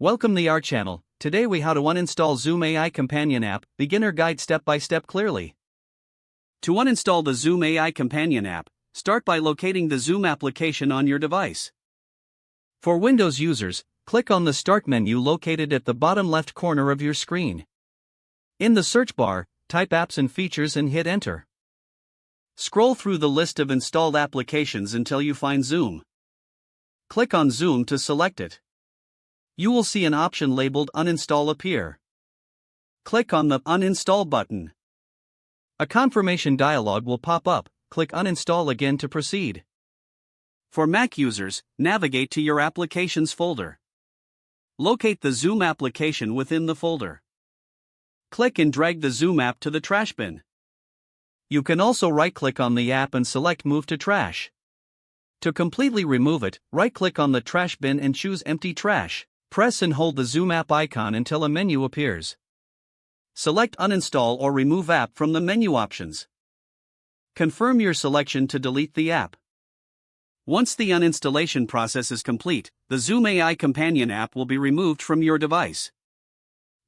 Welcome to our channel. Today we how to uninstall Zoom AI Companion app, beginner guide step by step clearly. To uninstall the Zoom AI Companion app, start by locating the Zoom application on your device. For Windows users, click on the Start menu located at the bottom left corner of your screen. In the search bar, type Apps and Features and hit Enter. Scroll through the list of installed applications until you find Zoom. Click on Zoom to select it. You will see an option labeled Uninstall appear. Click on the Uninstall button. A confirmation dialog will pop up. Click Uninstall again to proceed. For Mac users, navigate to your Applications folder. Locate the Zoom application within the folder. Click and drag the Zoom app to the trash bin. You can also right-click on the app and select Move to Trash. To completely remove it, right-click on the trash bin and choose Empty Trash. Press and hold the Zoom app icon until a menu appears. Select Uninstall or Remove App from the menu options. Confirm your selection to delete the app. Once the uninstallation process is complete, the Zoom AI Companion app will be removed from your device.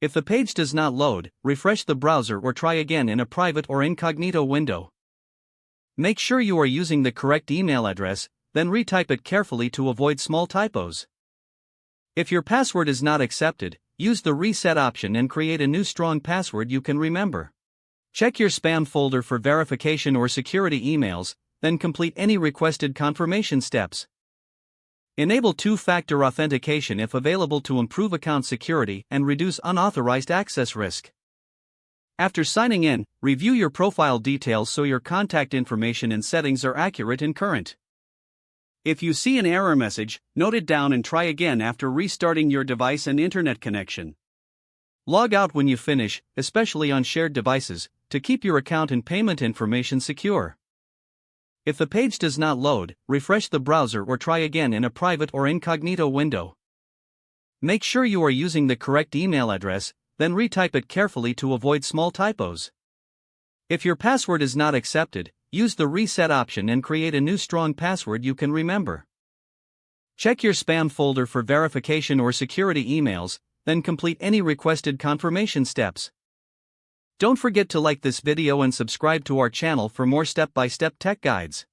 If the page does not load, refresh the browser or try again in a private or incognito window. Make sure you are using the correct email address, then retype it carefully to avoid small typos. If your password is not accepted, use the reset option and create a new strong password you can remember. Check your spam folder for verification or security emails, then complete any requested confirmation steps. Enable two-factor authentication if available to improve account security and reduce unauthorized access risk. After signing in, review your profile details so your contact information and settings are accurate and current. If you see an error message, note it down and try again after restarting your device and internet connection. Log out when you finish, especially on shared devices, to keep your account and payment information secure. If the page does not load, refresh the browser or try again in a private or incognito window. Make sure you are using the correct email address, then retype it carefully to avoid small typos. If your password is not accepted, use the reset option and create a new strong password you can remember. Check your spam folder for verification or security emails, then complete any requested confirmation steps. Don't forget to like this video and subscribe to our channel for more step-by-step tech guides.